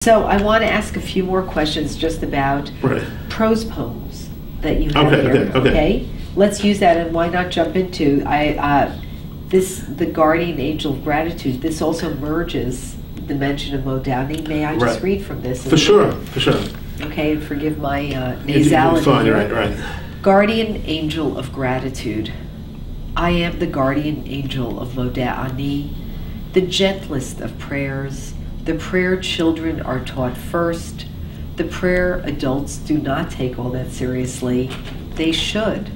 So I want to ask a few more questions just about prose poems that you have here. Okay. Let's use that, and why not jump into the guardian angel of gratitude. This also merges the mention of modality. May I just read from this? For sure. Okay, and forgive my nasality. Fine, right. Guardian angel of gratitude. I am the guardian angel of modality, the gentlest of prayers. The prayer children are taught first. The prayer adults do not take all that seriously. They should.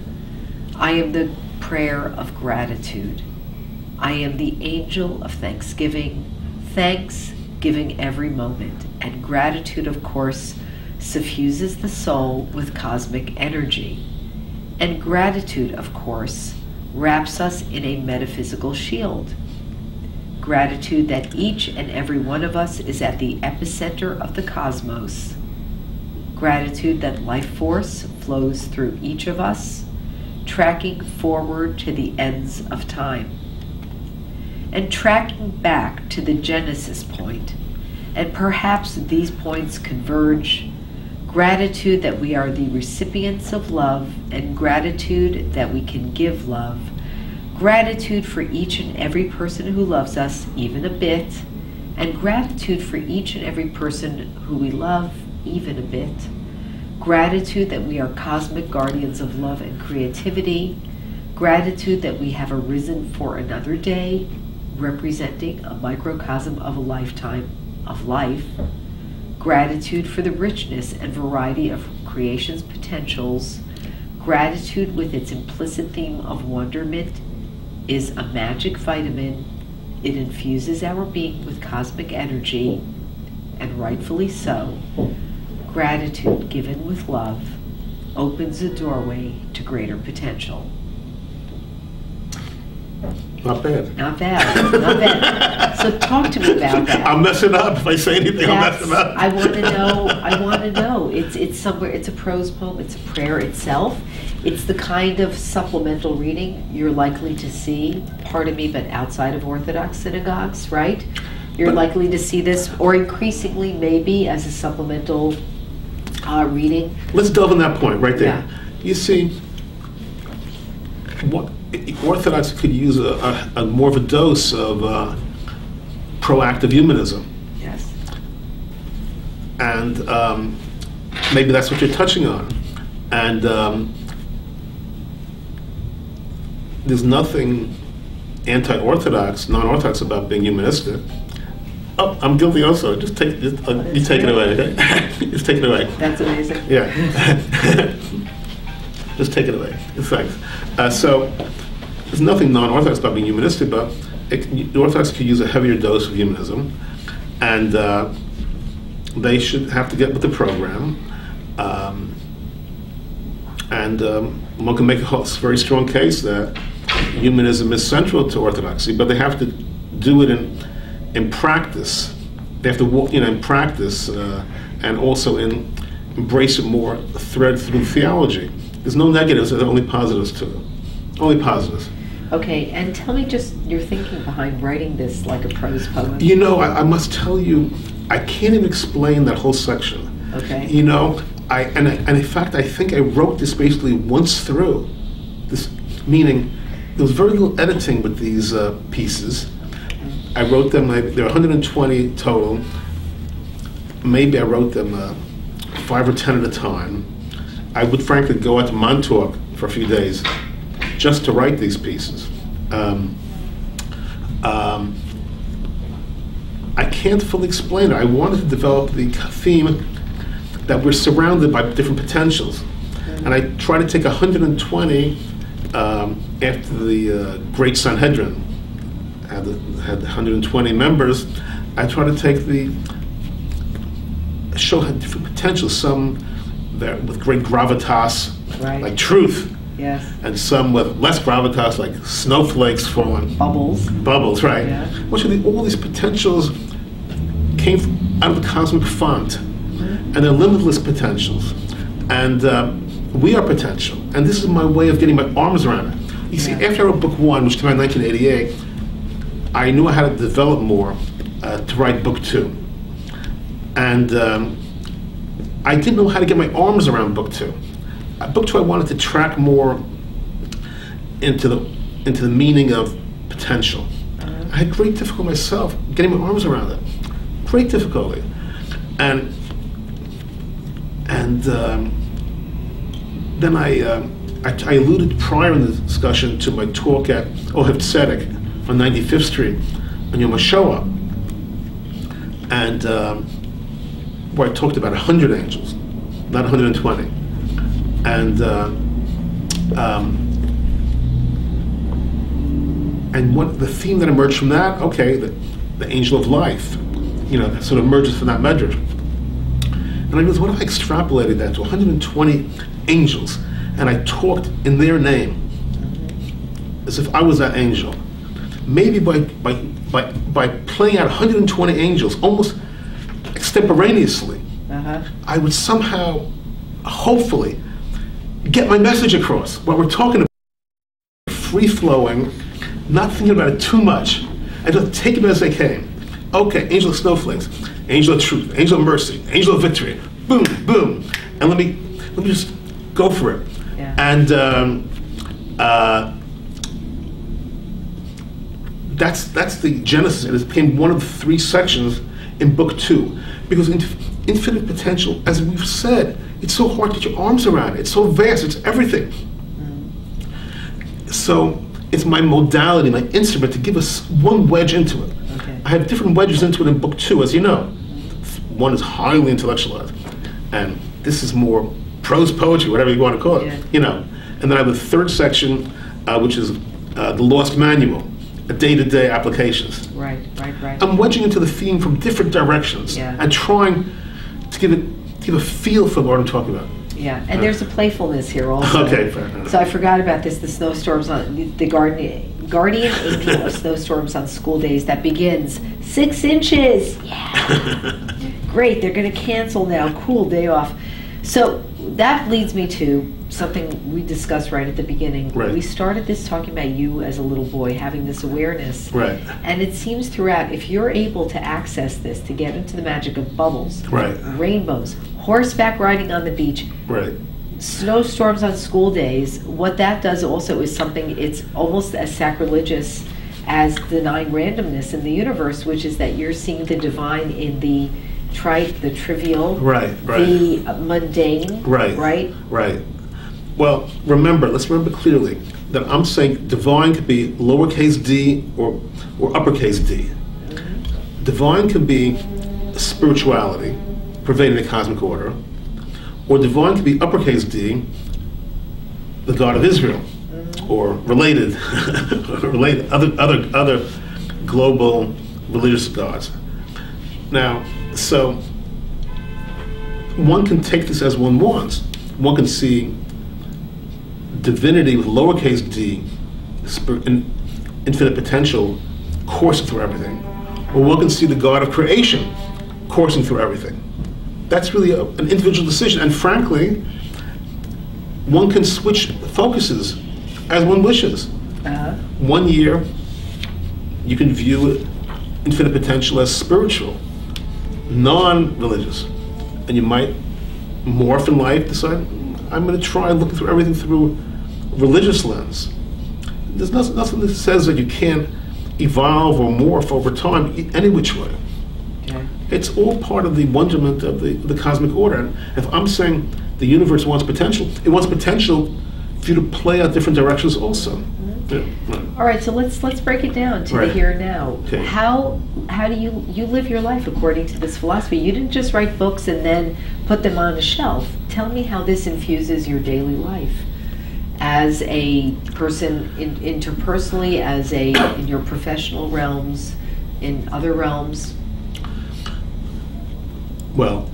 I am the prayer of gratitude. I am the angel of thanksgiving. Thanks giving every moment. And gratitude, of course, suffuses the soul with cosmic energy. And gratitude, of course, wraps us in a metaphysical shield. Gratitude that each and every one of us is at the epicenter of the cosmos. Gratitude that life force flows through each of us, tracking forward to the ends of time. And tracking back to the genesis point, and perhaps these points converge. Gratitude that we are the recipients of love, and gratitude that we can give love. Gratitude for each and every person who loves us, even a bit, and gratitude for each and every person who we love, even a bit. Gratitude that we are cosmic guardians of love and creativity. Gratitude that we have arisen for another day, representing a microcosm of a lifetime of life. Gratitude for the richness and variety of creation's potentials. Gratitude with its implicit theme of wonderment is a magic vitamin. It infuses our being with cosmic energy, and rightfully so. Gratitude given with love opens a doorway to greater potential. Not bad. Not bad. So talk to me about that. I'll mess it up if I say anything. I'll mess it up. I want to know. It's somewhere. It's a prose poem. It's a prayer itself. It's the kind of supplemental reading you're likely to see. Pardon me, but outside of Orthodox synagogues, right? You're likely to see this, or increasingly maybe as a supplemental reading. Let's delve on that point right there. Yeah. You see, what Orthodox could use a more of a dose of proactive humanism. Yes. And maybe that's what you're touching on. And there's nothing anti-Orthodox, non-Orthodox about being humanistic. Oh, I'm guilty also. You take it away, okay? Just take it away. That's amazing. Yeah. Just take it away. Thanks. So there's nothing non-Orthodox about being humanistic, but the Orthodox could use a heavier dose of humanism, and they should have to get with the program. And one can make a very strong case that humanism is central to Orthodoxy, but they have to do it in practice. They have to, in practice, and also embrace it more, thread through theology. There's no negatives, there's only positives to it. Only positives. Okay, and tell me just your thinking behind writing this like a prose poem. You know, I must tell you, I can't even explain that whole section. Okay. You know, and in fact, I think I wrote this basically once through. This meaning, there was very little editing with these pieces. I wrote them, there are 120 total. Maybe I wrote them 5 or 10 at a time. I would frankly go out to Montauk for a few days just to write these pieces. I can't fully explain it. I wanted to develop the theme that we're surrounded by different potentials. And I try to take 120 after the Great Sanhedrin had 120 members. I try to take show different potentials, some that with great gravitas, like truth. Yes. And some with less gravitas, like snowflakes falling. Bubbles, right. Yeah. All these potentials came out of the cosmic font, and they're limitless potentials. And we are potential. And this is my way of getting my arms around it. You see, after I wrote book 1, which came out in 1988, I knew I had to develop more to write book 2. And I didn't know how to get my arms around book 2. Book 2, I wanted to track more into the meaning of potential. I had great difficulty myself getting my arms around it. Great difficulty. And then I alluded prior in the discussion to my talk at Ohev Tzedek on 95th Street on Yom HaShoah, and where I talked about 100 angels, not 120. And what the theme that emerged from that, okay, the angel of life, that sort of emerges from that measure. And I goes, what if I extrapolated that to 120 angels, and I talked in their name, as if I was that angel? Maybe by playing out 120 angels, almost extemporaneously, I would somehow, hopefully, get my message across. What we're talking about, free-flowing, not thinking about it too much, and just take them as they came. Okay, angel of snowflakes, angel of truth, angel of mercy, angel of victory, boom, boom, and let me just go for it. Yeah. And that's the genesis. It became one of the 3 sections in book 2, because infinite potential, as we've said, it's so hard to get your arms around it. It's so vast. It's everything. So it's my modality, my instrument, to give us one wedge into it. Okay. I have different wedges into it in book 2, as you know. One is highly intellectualized, and this is more prose poetry, whatever you want to call it. Yeah. And then I have a 3rd section, which is the Lost Manual, day-to-day applications. Right. I'm wedging into the theme from different directions, and trying to give a feel for what I'm talking about. Yeah, and there's a playfulness here also. Okay, fair enough. So I forgot about this, the snowstorms on the guardian angel of snowstorms on school days that begins 6 inches. Yeah. Great, they're going to cancel now. Cool, day off. So that leads me to something we discussed right at the beginning. Right. We started this talking about you as a little boy having this awareness. Right. And it seems throughout, if you're able to access this, to get into the magic of bubbles, right, rainbows, horseback riding on the beach, right, snowstorms on school days, what that does also is something, it's almost as sacrilegious as denying randomness in the universe, which is that you're seeing the divine in the trite, the trivial, right, the mundane, right. Well, let's remember clearly that I'm saying divine could be lowercase d or uppercase d. Mm-hmm. Divine can be spirituality pervading the cosmic order, or divine could be uppercase d, the God of Israel, or related, other global religious gods. Now, so one can take this as one wants. One can see divinity with lowercase d, infinite potential, coursing through everything. Or one can see the God of creation coursing through everything. That's really an individual decision. And frankly, one can switch focuses as one wishes. One year, you can view infinite potential as spiritual, non-religious. And you might morph in life, decide, I'm going to try looking through everything through a religious lens. There's nothing that says that you can't evolve or morph over time any which way. Okay. It's all part of the wonderment of the cosmic order. And if I'm saying the universe wants potential, it wants potential for you to play out different directions also. Yeah, right. All right, so let's break it down to the here and now. Okay. How do you live your life according to this philosophy? You didn't just write books and then put them on a shelf. Tell me how this infuses your daily life as a person, interpersonally, in your professional realms, in other realms. Well,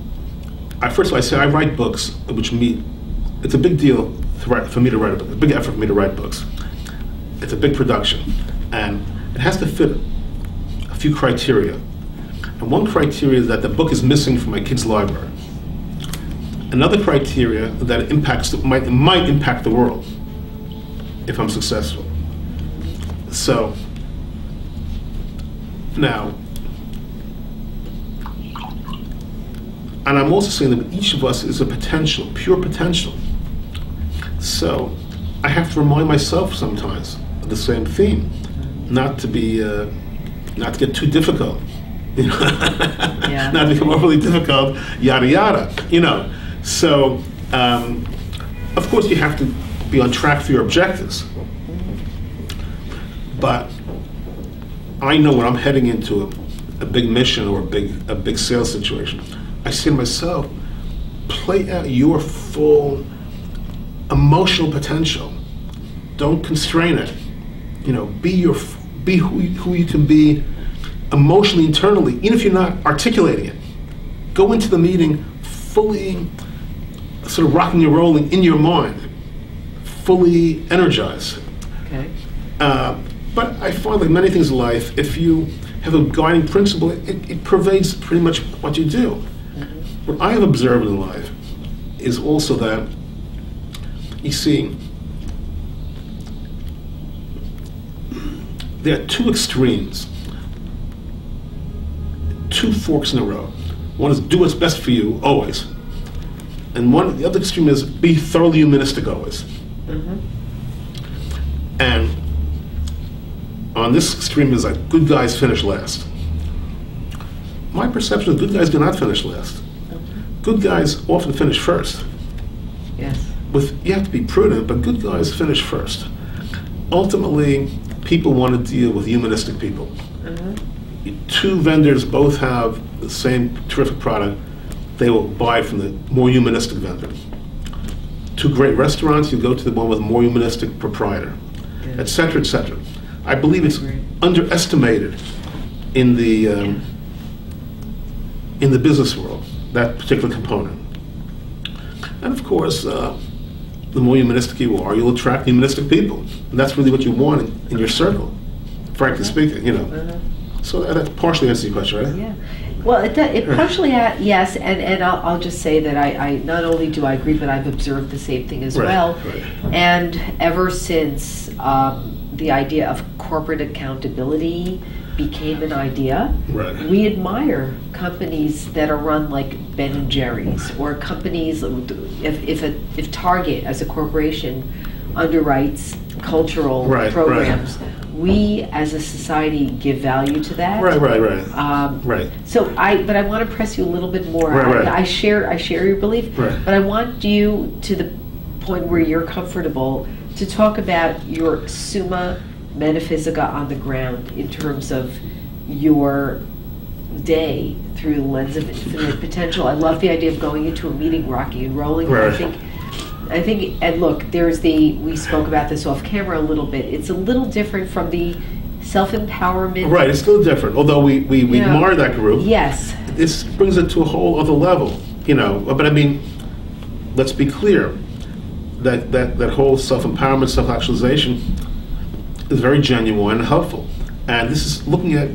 first of all, I say I write books, it's a big deal for me to write a book, a big effort for me to write books. It's a big production, and it has to fit a few criteria. And one criteria is that the book is missing from my kids' library. Another criteria that it might impact the world if I'm successful. So now, And I'm also saying that each of us is a potential, pure potential. So I have to remind myself sometimes of the same theme, not to get too difficult, you know, Yeah. not to become overly difficult, yada yada, you know. So of course you have to be on track for your objectives, but I know when I'm heading into a big mission or a big sales situation, I say to myself, play out your full emotional potential. Don't constrain it. You know, be who you can be emotionally, internally, even if you're not articulating it. Go into the meeting fully sort of rocking and rolling in your mind, fully energized. Okay. But I find like many things in life, if you have a guiding principle, it pervades pretty much what you do. What I have observed in life is also that, you see, there are two extremes, two forks in a road. One is do what's best for you, always. And the other extreme is be thoroughly humanistic, always. And on this extreme is like good guys finish last. My perception is good guys do not finish last. Good guys often finish first. Yes. You have to be prudent, but good guys finish first. Ultimately, people want to deal with humanistic people. Two vendors both have the same terrific product, they will buy from the more humanistic vendor. Two great restaurants, you go to the one with a more humanistic proprietor, et cetera, et cetera. I believe it's underestimated in the business world, that particular component. And of course, the more humanistic you are, you'll attract humanistic people. And that's really what you want in your circle, frankly speaking, you know. So that partially answers your question, right? Yeah. Well, it partially, yes, and I'll just say that I not only do I agree, but I've observed the same thing as well. Right. And ever since the idea of corporate accountability became an idea, we admire companies that are run like Ben and Jerry's, or companies, if Target as a corporation underwrites cultural programs. We as a society give value to that. Right. So but I want to press you a little bit more. I share your belief, but I want you, to the point where you're comfortable, to talk about your Summa Metaphysica on the ground in terms of your day through the lens of infinite potential. I love the idea of going into a meeting, rocking and rolling. I think, and look, we spoke about this off camera a little bit. It's a little different from the self-empowerment. Right, it's still different. Although we admire that group. Yes. This brings it to a whole other level, you know. But I mean, let's be clear. That whole self-empowerment, self-actualization is very genuine and helpful. And this is looking at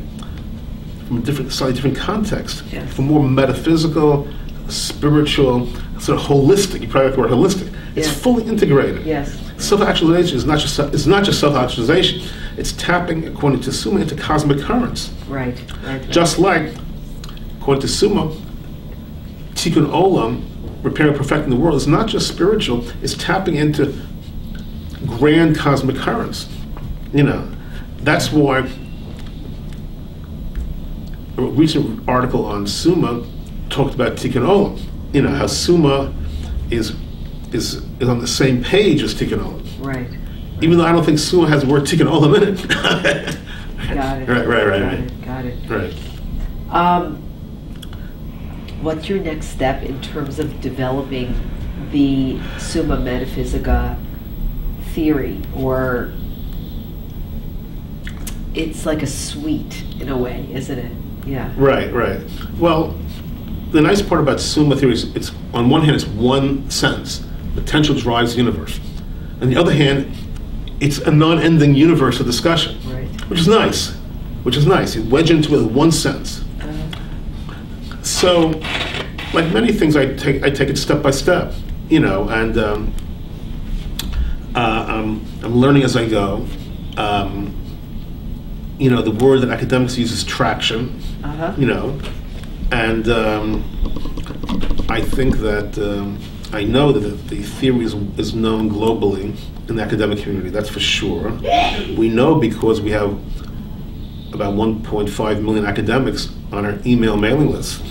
from a slightly different context, from more metaphysical, spiritual, sort of holistic. You probably have the word holistic. It's fully integrated. Yes. Self-actualization is not just self-actualization. It's tapping, according to Summa, into cosmic currents. Right. Just like, according to Summa, Tikkun Olam, repairing and perfecting the world, is not just spiritual. It's tapping into grand cosmic currents. You know, that's why a recent article on Summa talked about Tikkun Olam. You know, how Summa is on the same page as Tikkun Olam. Right. Even though I don't think Summa has the word Tikkun Olam in it. Got it. Right. Got it. Right. What's your next step in terms of developing the Summa Metaphysica theory? Or it's like a suite in a way, isn't it? Yeah. Right. Well, the nice part about Summa theory is it's, on one hand, it's one sentence. Potential drives the universe. On the other hand, it's a non-ending universe of discussion, which is nice. You wedge into it with one sentence. So, like many things, I take it step by step, you know, and I'm learning as I go. You know, the word that academics use is traction, you know, and I think that I know that the theory is known globally in the academic community. That's for sure. We know because we have about 1.5 million academics on our email mailing list.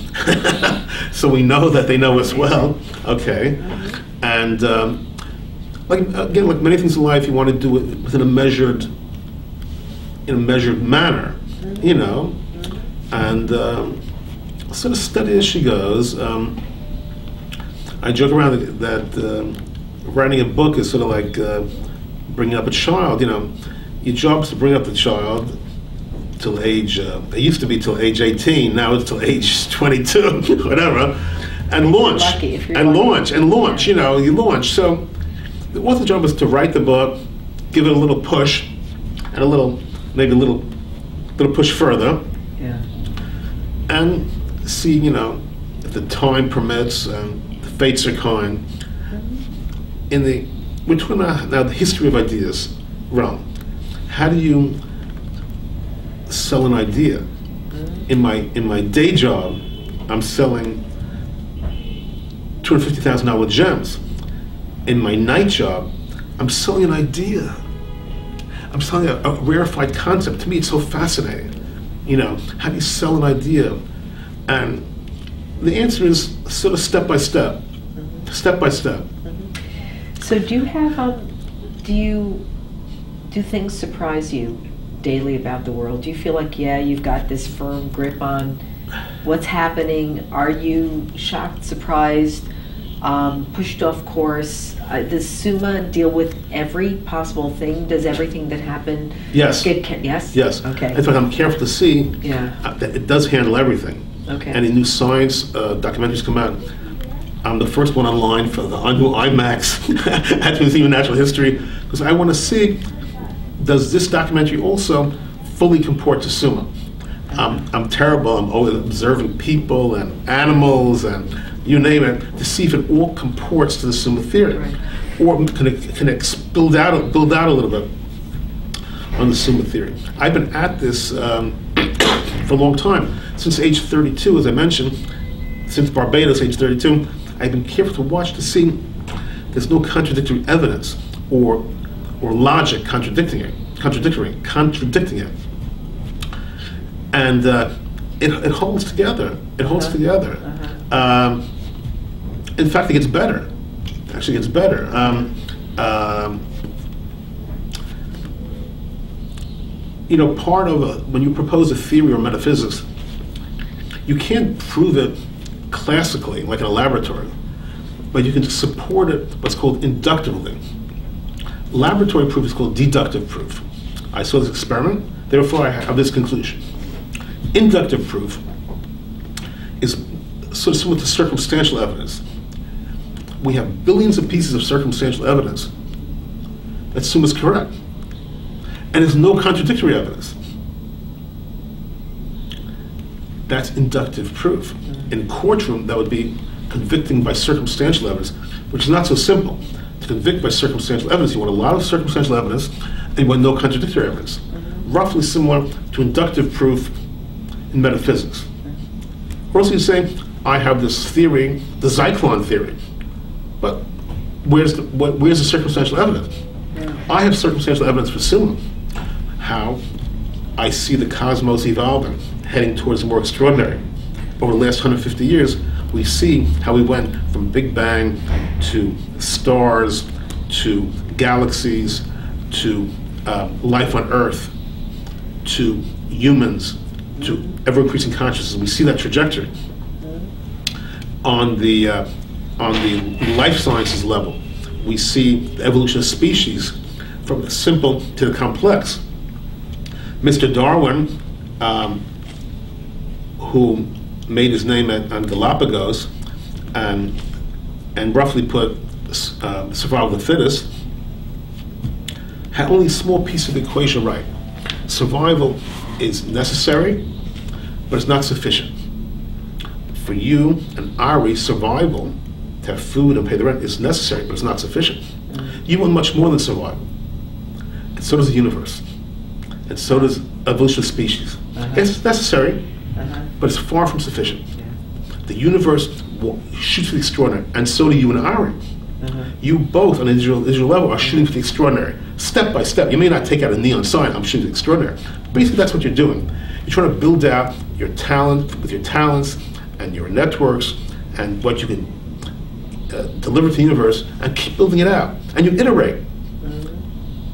So we know that they know us well. Okay, and like many things in life, you want to do it within a measured manner, you know. And sort of steady as she goes. I joke around that writing a book is sort of like bringing up a child. You know, your job is to bring up the child till age. It used to be till age 18. Now it's till age 22, whatever, and launch and launch. You know, you launch. So the author's job is to write the book, give it a little push, and maybe a little push further. Yeah. And see, you know, if the time permits and the fates are kind. We're talking about now the history of ideas realm. How do you sell an idea? In my day job, I'm selling $250,000 gems. In my night job, I'm selling an idea. I'm selling a rarefied concept. To me, it's so fascinating. You know, how do you sell an idea? And the answer is sort of step by step. Step by step. So do you have, do things surprise you daily about the world? Do you feel like, yeah, you've got this firm grip on what's happening? Are you shocked, surprised, pushed off course? Does Summa deal with every possible thing? Does everything that happened yes. Yes? Yes. Okay. In fact, I'm careful to see that it does handle everything. Okay. Any new science documentaries come out, I'm the first one online for the new IMAX at the Museum of Natural History, because I want to see, does this documentary also fully comport to Summa? I'm terrible. I'm always observing people and animals and you name it, to see if it all comports to the Summa theory, right. Or can it build out a little bit on the Summa theory. I've been at this for a long time, since age 32, as I mentioned, since Barbados, age 32. I've been careful to watch to see there's no contradictory evidence or logic contradicting it, and it holds together. It holds together. In fact, it gets better. Actually, it gets better. You know, part of when you propose a theory or metaphysics, you can't prove it classically, like in a laboratory, but you can support it what's called inductively. Laboratory proof is called deductive proof. I saw this experiment, therefore I have this conclusion. Inductive proof is sort of similar to circumstantial evidence. We have billions of pieces of circumstantial evidence that Summa is correct, and there's no contradictory evidence. That's inductive proof. In courtroom, that would be convicting by circumstantial evidence, which is not so simple. To convict by circumstantial evidence, you want a lot of circumstantial evidence, and you want no contradictory evidence. Roughly similar to inductive proof in metaphysics. Or else you say, I have this theory, the Zyklon theory, but where's the circumstantial evidence? I have circumstantial evidence for Summa, how I see the cosmos evolving, heading towards the more extraordinary. Over the last 150 years, we see how we went from Big Bang to stars, to galaxies, to life on Earth, to humans, to ever-increasing consciousness. We see that trajectory. On the life sciences level, we see the evolution of species from the simple to the complex. Mr. Darwin, who made his name on Galapagos and roughly put survival of the fittest, had only a small piece of the equation right. Survival is necessary, but it's not sufficient. For you and Ari, survival, to have food and pay the rent, is necessary, but it's not sufficient. You want much more than survival. And so does the universe. And so does evolution of species. It's necessary, but it's far from sufficient. The universe shoots for the extraordinary, and so do you and Ari. You both, on an individual level, are shooting for the extraordinary, step by step. You may not take out a neon sign, I'm shooting for the extraordinary. Basically, that's what you're doing. You're trying to build out your talent with your talents and your networks and what you can deliver to the universe, and keep building it out. And you iterate.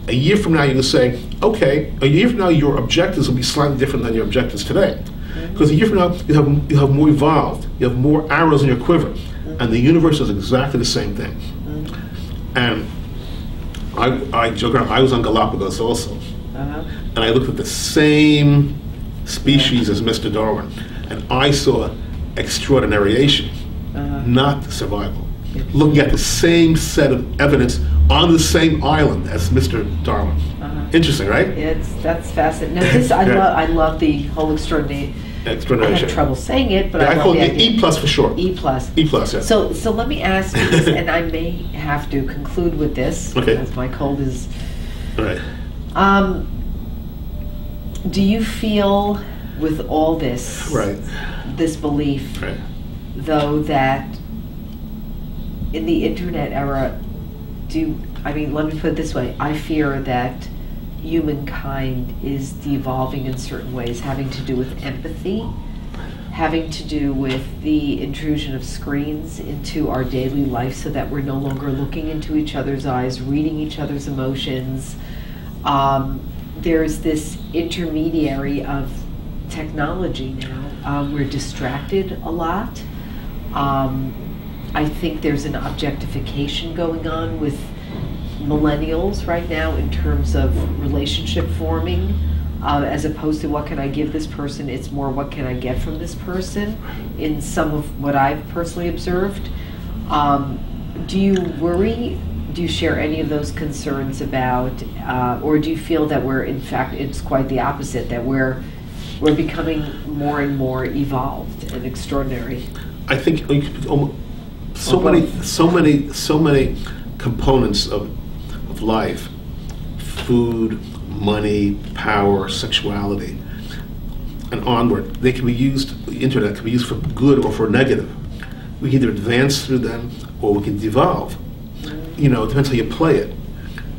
A year from now, you can say, okay, a year from now, your objectives will be slightly different than your objectives today. Because a year from now, you have more evolved, you have more arrows in your quiver, and the universe is exactly the same thing. And I joke around, I was on Galapagos also, and I looked at the same species as Mr. Darwin, and I saw extraordinariation, not survival. Looking at the same set of evidence on the same island as Mr. Darwin. Interesting, right? That's fascinating. No, this I love the whole extraordinary. I have trouble saying it, but I love call the it idea. E plus for short. E plus. E plus, yeah. So let me ask you this, and I may have to conclude with this, because my cold is. All right. Do you feel, with all this, this belief, though, that in the internet era, let me put it this way, I fear that humankind is devolving in certain ways, having to do with empathy, having to do with the intrusion of screens into our daily life so that we're no longer looking into each other's eyes, reading each other's emotions. There's this intermediary of technology now. We're distracted a lot. I think there's an objectification going on with millennials right now in terms of relationship forming, as opposed to what can I give this person, it's more what can I get from this person in some of what I've personally observed. Do you worry, do you share any of those concerns about, or do you feel that we're, in fact, it's quite the opposite, that we're becoming more and more evolved and extraordinary? I think so many components of life, food, money, power, sexuality, and onward, they can be used, the internet can be used for good or for negative. We can either advance through them or we can devolve. It depends how you play it.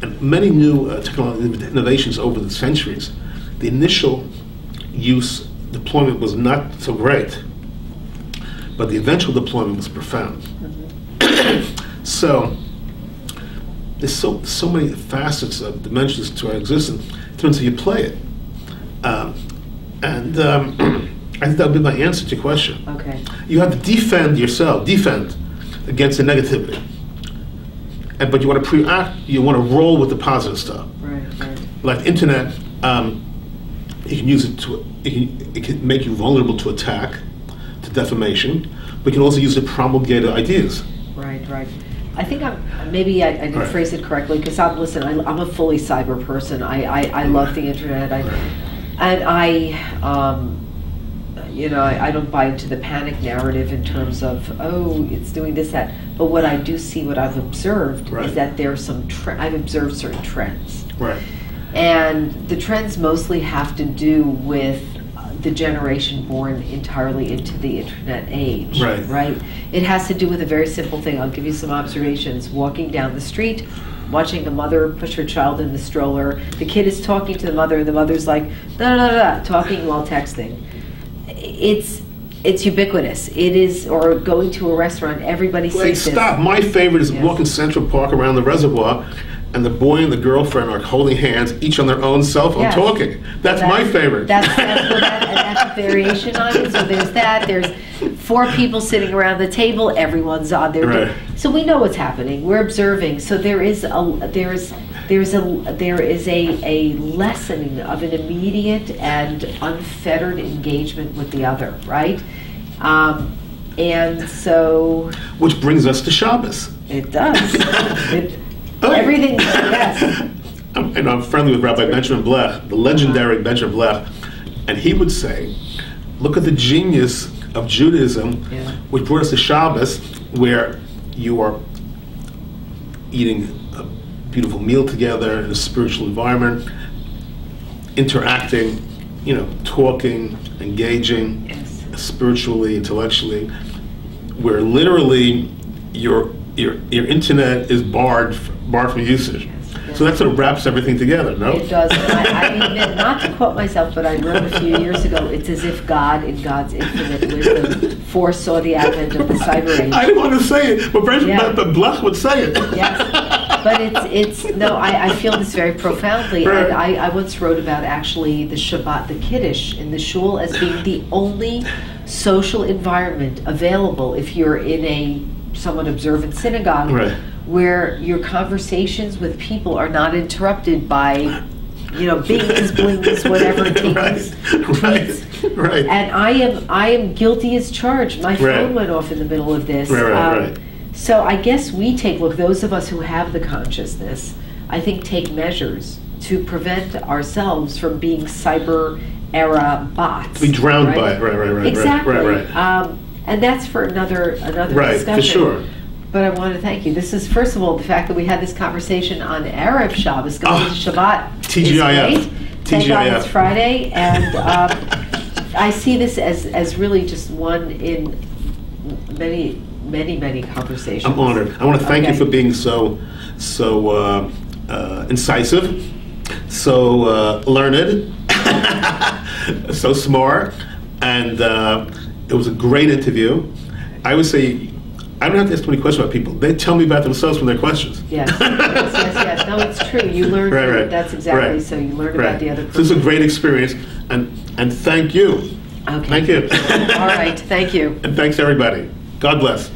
And many new technological innovations over the centuries, the initial deployment was not so great, but the eventual deployment was profound. So there's so many facets of dimensions to our existence. It depends how you play it. I think that would be my answer to your question. Okay. You have to defend yourself, against the negativity. But you want to you want to roll with the positive stuff. Right. Like the internet, you can use it it can make you vulnerable to attack, to defamation, but you can also use it to promulgate ideas. Right. I think I didn't phrase it correctly, because I'm a fully cyber person. I love the internet. I don't buy into the panic narrative in terms of, it's doing this, that. But what I do see, what I've observed, is that there's I've observed certain trends. Right. And the trends mostly have to do with the generation born entirely into the internet age. Right. It has to do with a very simple thing. I'll give you some observations. Walking down the street, watching a mother push her child in the stroller. The kid is talking to the mother, and the mother's like, no, talking while texting. It's ubiquitous. It is, or going to a restaurant, everybody sees this. Stop. My favorite is walking Central Park around the reservoir, and the boy and the girlfriend are holding hands, each on their own cell phone, talking. That's my favorite. That's a variation on it. So there's that. There's 4 people sitting around the table. Everyone's on their. Right. So we know what's happening. We're observing. So there is a lessening of an immediate and unfettered engagement with the other, right? And so. Which brings us to Shabbos. It does. Everything, yes. And I'm friendly with Rabbi Benjamin Blech, the legendary Benjamin Blech, and he would say, look at the genius of Judaism, which brought us to Shabbos, where you are eating a beautiful meal together in a spiritual environment, interacting, talking, engaging, spiritually, intellectually. where literally your internet is barred from usage. So that sort of wraps everything together, no? It does. I mean, not to quote myself, but I wrote a few years ago, it's as if God, in God's infinite wisdom, foresaw the advent of the cyber age. I didn't want to say it, but Bloch would say it. Yes. But I feel this very profoundly. Right. And I once wrote about actually the Shabbat, the Kiddush in the shul as being the only social environment available if you're in a somewhat observant synagogue, right, where your conversations with people are not interrupted by, bings, blings, whatever, tings, tweets. Right. And I am guilty as charged. My phone went off in the middle of this. Right. So I guess we those of us who have the consciousness, I think, take measures to prevent ourselves from being cyber era bots. Be drowned by it. Right. Exactly. Right. And that's for another discussion. For sure. But I want to thank you. This is, first of all, the fact that we had this conversation on Erev Shabbos going into Shabbat TGIF. is great. Thank God it's Friday. And I see this as really just one in many conversations. I'm honored. I want to thank you for being so incisive, so learned, so smart, and it was a great interview. I would say I don't have to ask too many questions about people. They tell me about themselves from their questions. Yes. No, it's true. You learn. Right. That's exactly so. You learn about the other person. So this is a great experience, and thank you. Okay. Thank you. All right. Thank you. And thanks everybody. God bless.